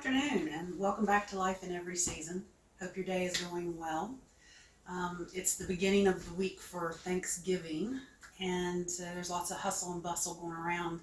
afternoon and welcome back to Life in Every Season. Hope your day is going well. It's the beginning of the week for Thanksgiving, and there's lots of hustle and bustle going around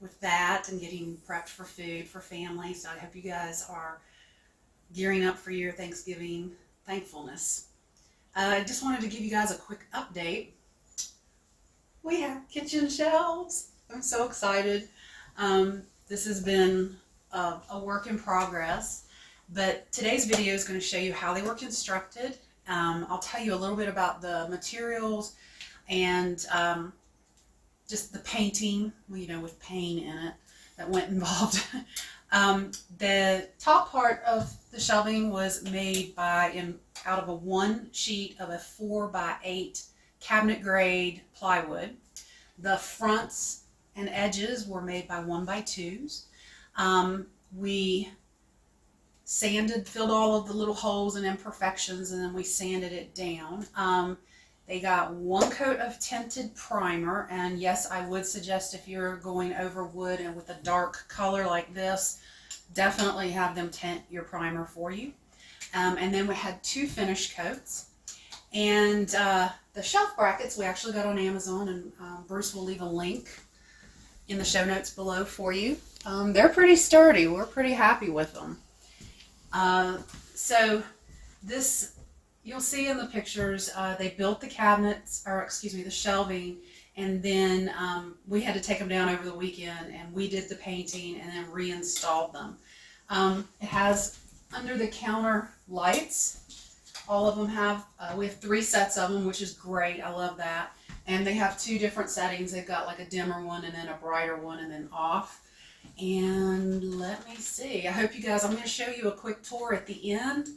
with that and getting prepped for food for family. So I hope you guys are gearing up for your Thanksgiving thankfulness. I just wanted to give you guys a quick update. We have kitchen shelves. I'm so excited. This has been a work in progress, but today's video is going to show you how they were constructed. I'll tell you a little bit about the materials and just the painting, with paint in it that went involved. The top part of the shelving was made out of a one sheet of a 4x8 cabinet grade plywood. The fronts and edges were made by 1x2s. We filled all of the little holes and imperfections, and then we sanded it down. They got one coat of tinted primer, and yes, I would suggest if you're going over wood and with a dark color like this, definitely have them tint your primer for you. And then we had two finish coats. And the shelf brackets we actually got on Amazon, and Bruce will leave a link in the show notes below for you. They're pretty sturdy. We're pretty happy with them. So this, you'll see in the pictures, they built the cabinets, the shelving, and then we had to take them down over the weekend, and we did the painting and then reinstalled them. It has under the counter lights. All of them have, we have 3 sets of them, which is great. I love that. And they have 2 different settings. They've got like a dimmer one and then a brighter one and then off. And let me see. I hope you guys, I'm going to show you a quick tour at the end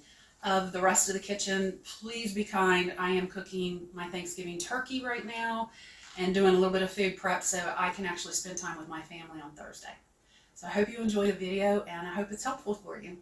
of the rest of the kitchen. Please be kind. I am cooking my Thanksgiving turkey right now and doing a little bit of food prep so I can actually spend time with my family on Thursday. So I hope you enjoy the video, and I hope it's helpful for you.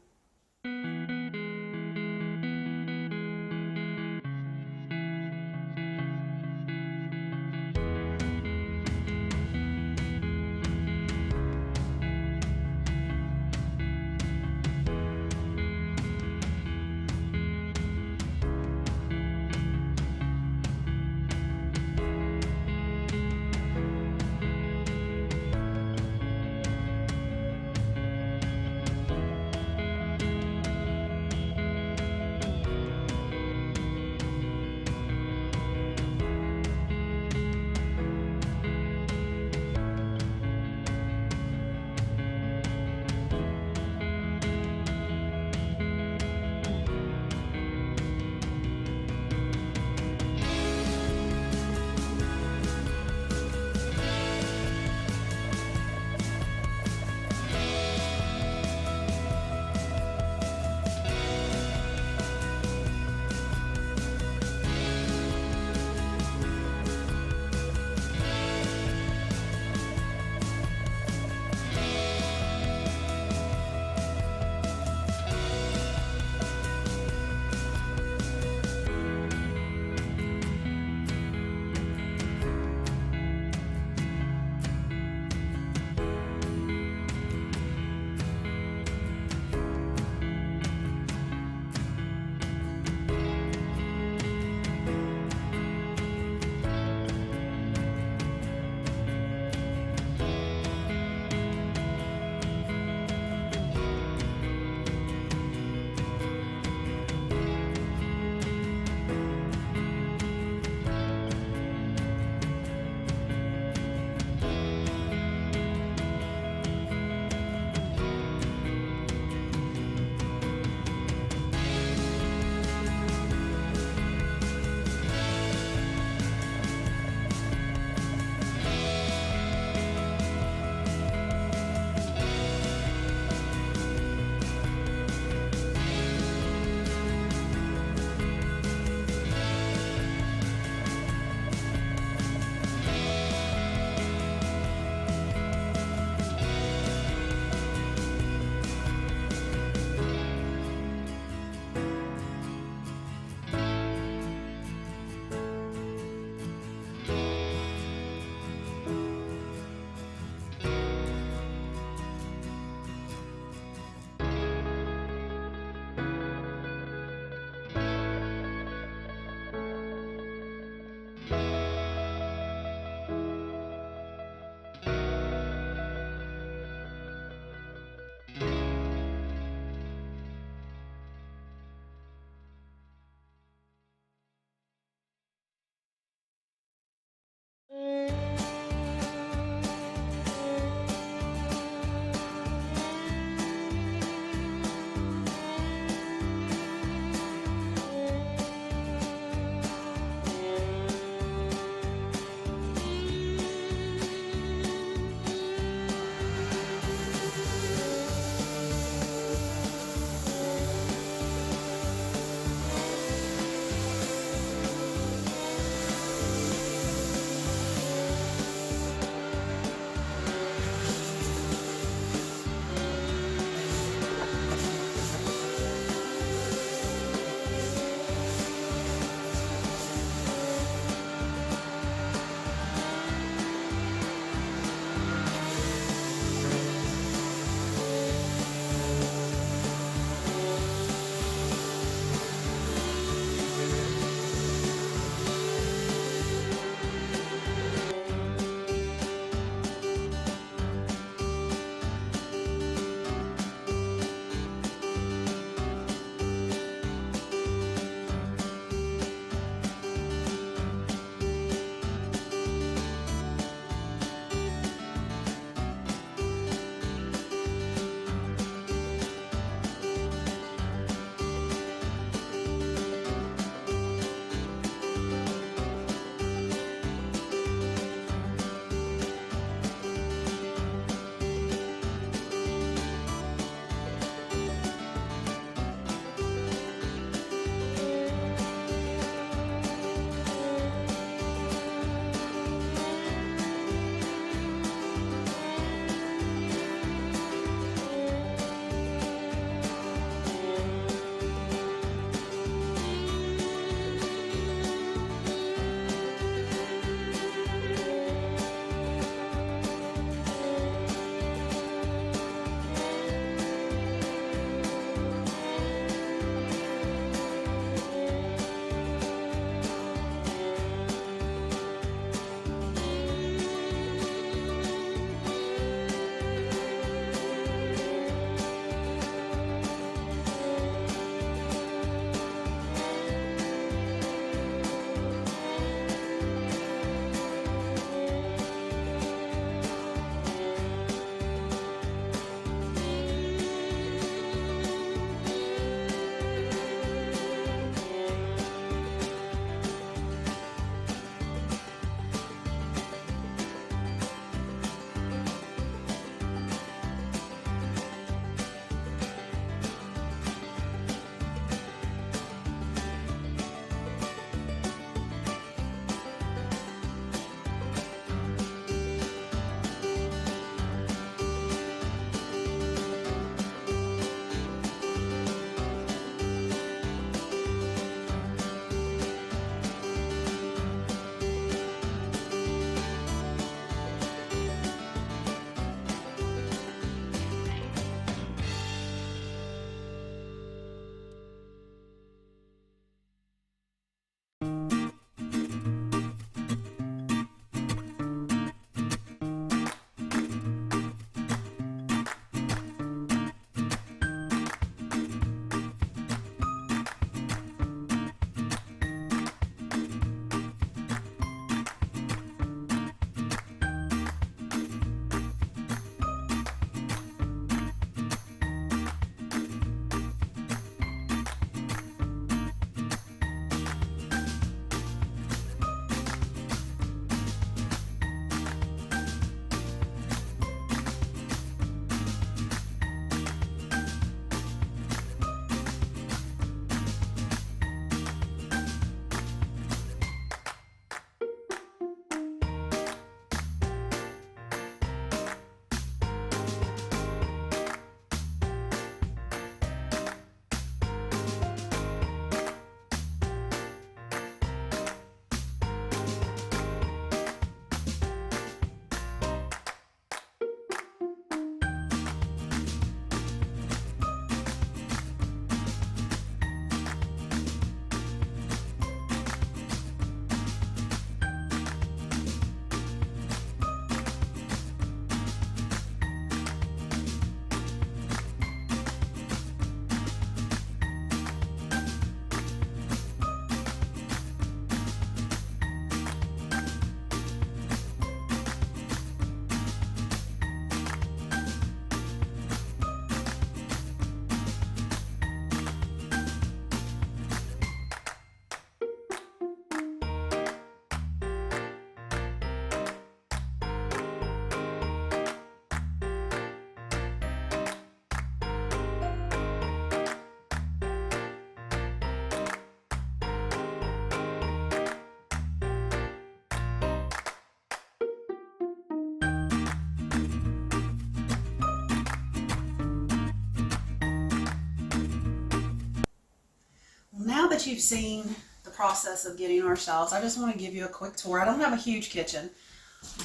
that you've seen the process of getting our shelves, I just want to give you a quick tour. I don't have a huge kitchen,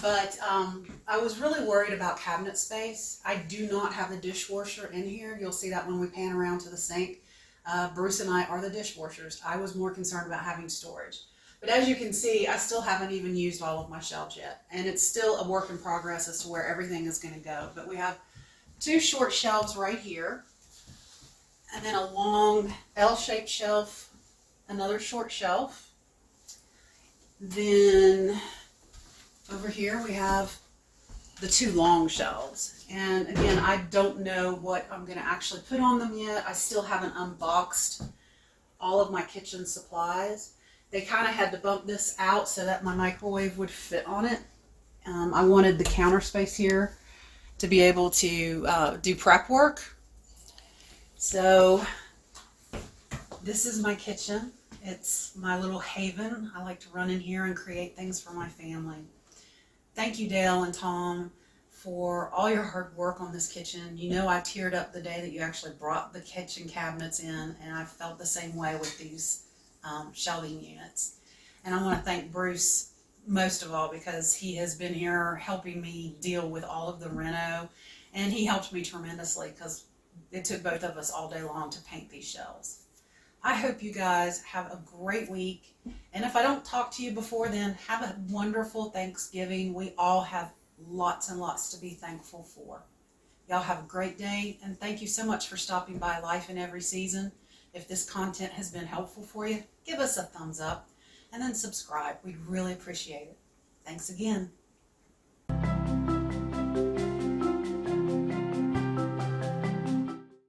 but I was really worried about cabinet space. I do not have the dishwasher in here. You'll see that when we pan around to the sink. Bruce and I are the dishwashers. I was more concerned about having storage. But as you can see, I still haven't even used all of my shelves yet. And it's still a work in progress as to where everything is going to go. But we have 2 short shelves right here. And then a long L-shaped shelf, another short shelf. Then over here we have the 2 long shelves. And again, I don't know what I'm going to actually put on them yet. I still haven't unboxed all of my kitchen supplies. They kind of had to bump this out so that my microwave would fit on it. I wanted the counter space here to be able to do prep work. So this is my kitchen. It's my little haven. I like to run in here and create things for my family. Thank you, Dale and Tom, for all your hard work on this kitchen. You know I teared up the day that you actually brought the kitchen cabinets in, and I felt the same way with these shelving units. And I want to thank Bruce most of all, because he has been here helping me deal with all of the reno, and he helped me tremendously because it took both of us all day long to paint these shelves. I hope you guys have a great week, and if I don't talk to you before then, have a wonderful Thanksgiving. We all have lots and lots to be thankful for. Y'all have a great day, and thank you so much for stopping by Life in Every Season. If this content has been helpful for you, give us a thumbs up and then subscribe. We'd really appreciate it. Thanks again.